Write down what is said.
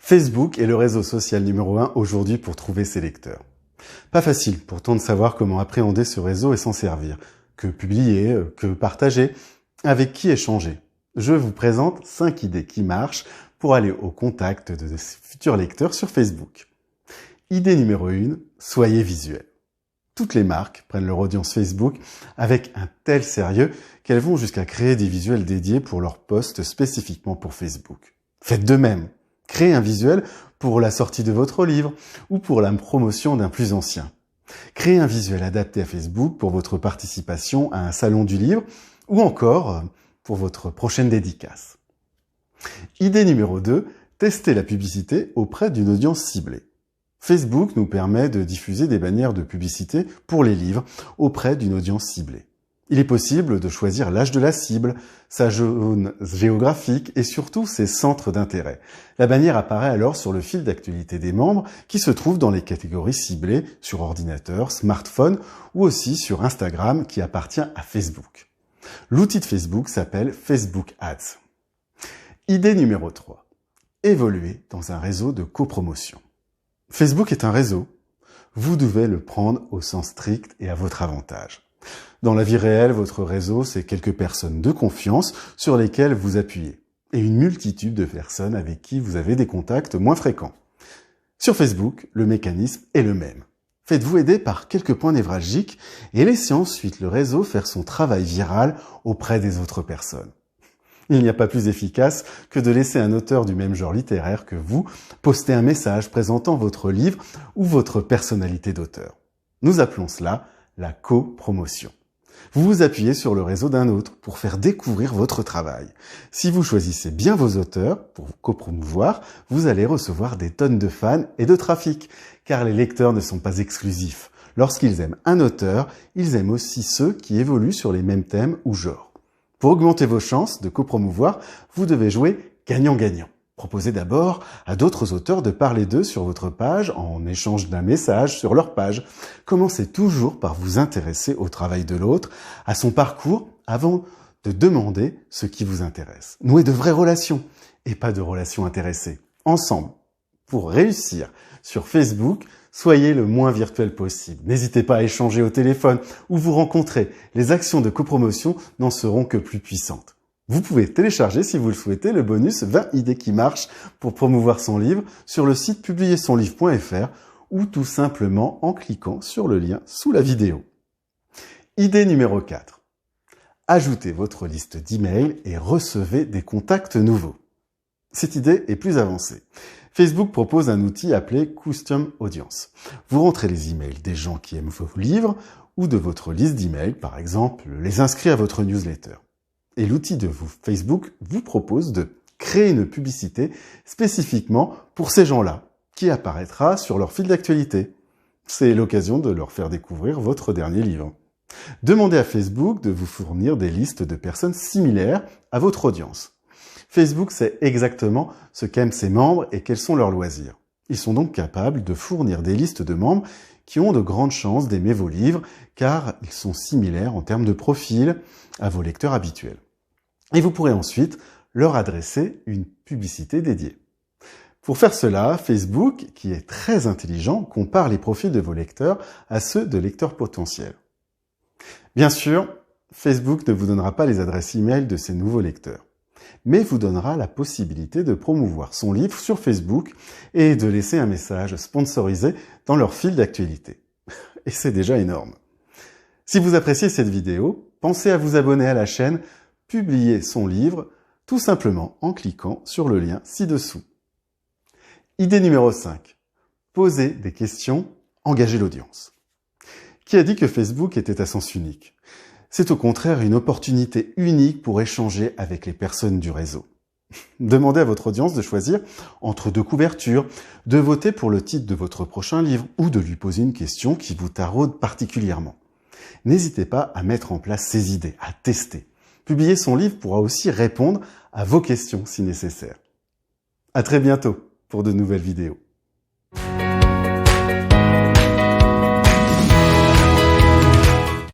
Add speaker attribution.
Speaker 1: Facebook est le réseau social numéro 1 aujourd'hui pour trouver ses lecteurs. Pas facile pourtant de savoir comment appréhender ce réseau et s'en servir. Que publier, que partager, avec qui échanger. Je vous présente 5 idées qui marchent pour aller au contact de futurs lecteurs sur Facebook. Idée numéro 1, soyez visuel. Toutes les marques prennent leur audience Facebook avec un tel sérieux qu'elles vont jusqu'à créer des visuels dédiés pour leurs posts spécifiquement pour Facebook. Faites de même. Créez un visuel pour la sortie de votre livre ou pour la promotion d'un plus ancien. Créez un visuel adapté à Facebook pour votre participation à un salon du livre ou encore pour votre prochaine dédicace. Idée numéro 2, testez la publicité auprès d'une audience ciblée. Facebook nous permet de diffuser des bannières de publicité pour les livres auprès d'une audience ciblée. Il est possible de choisir l'âge de la cible, sa zone géographique et surtout ses centres d'intérêt. La bannière apparaît alors sur le fil d'actualité des membres qui se trouve dans les catégories ciblées sur ordinateur, smartphone ou aussi sur Instagram qui appartient à Facebook. L'outil de Facebook s'appelle Facebook Ads. Idée numéro 3. Évoluer dans un réseau de copromotion. Facebook est un réseau. Vous devez le prendre au sens strict et à votre avantage. Dans la vie réelle, votre réseau, c'est quelques personnes de confiance sur lesquelles vous appuyez et une multitude de personnes avec qui vous avez des contacts moins fréquents. Sur Facebook, le mécanisme est le même. Faites-vous aider par quelques points névralgiques et laissez ensuite le réseau faire son travail viral auprès des autres personnes. Il n'y a pas plus efficace que de laisser un auteur du même genre littéraire que vous poster un message présentant votre livre ou votre personnalité d'auteur. Nous appelons cela la copromotion. Vous vous appuyez sur le réseau d'un autre pour faire découvrir votre travail. Si vous choisissez bien vos auteurs pour vous copromouvoir, vous allez recevoir des tonnes de fans et de trafic, car les lecteurs ne sont pas exclusifs. Lorsqu'ils aiment un auteur, ils aiment aussi ceux qui évoluent sur les mêmes thèmes ou genres. Pour augmenter vos chances de copromouvoir, vous devez jouer gagnant-gagnant. Proposez d'abord à d'autres auteurs de parler d'eux sur votre page en échange d'un message sur leur page. Commencez toujours par vous intéresser au travail de l'autre, à son parcours, avant de demander ce qui vous intéresse. Nouez de vraies relations et pas de relations intéressées. Ensemble, pour réussir sur Facebook, soyez le moins virtuel possible. N'hésitez pas à échanger au téléphone ou vous rencontrer. Les actions de copromotion n'en seront que plus puissantes. Vous pouvez télécharger, si vous le souhaitez, le bonus 20 idées qui marchent pour promouvoir son livre sur le site publiersonlivre.fr ou tout simplement en cliquant sur le lien sous la vidéo. Idée numéro 4. Ajoutez votre liste d'emails et recevez des contacts nouveaux. Cette idée est plus avancée. Facebook propose un outil appelé Custom Audience. Vous rentrez les emails des gens qui aiment vos livres ou de votre liste d'emails, par exemple, les inscrits à votre newsletter. Et l'outil de Facebook vous propose de créer une publicité spécifiquement pour ces gens-là, qui apparaîtra sur leur fil d'actualité. C'est l'occasion de leur faire découvrir votre dernier livre. Demandez à Facebook de vous fournir des listes de personnes similaires à votre audience. Facebook sait exactement ce qu'aiment ses membres et quels sont leurs loisirs. Ils sont donc capables de fournir des listes de membres qui ont de grandes chances d'aimer vos livres, car ils sont similaires en termes de profil à vos lecteurs habituels. Et vous pourrez ensuite leur adresser une publicité dédiée. Pour faire cela, Facebook, qui est très intelligent, compare les profils de vos lecteurs à ceux de lecteurs potentiels. Bien sûr, Facebook ne vous donnera pas les adresses e-mail de ces nouveaux lecteurs, mais vous donnera la possibilité de promouvoir son livre sur Facebook et de laisser un message sponsorisé dans leur fil d'actualité. Et c'est déjà énorme. Si vous appréciez cette vidéo, pensez à vous abonner à la chaîne Publier son livre, tout simplement en cliquant sur le lien ci-dessous. Idée numéro 5. Posez des questions, engagez l'audience. Qui a dit que Facebook était à sens unique? C'est au contraire une opportunité unique pour échanger avec les personnes du réseau. Demandez à votre audience de choisir entre 2 couvertures, de voter pour le titre de votre prochain livre ou de lui poser une question qui vous taraude particulièrement. N'hésitez pas à mettre en place ces idées, à tester. Publier son livre pourra aussi répondre à vos questions si nécessaire. À très bientôt pour de nouvelles vidéos.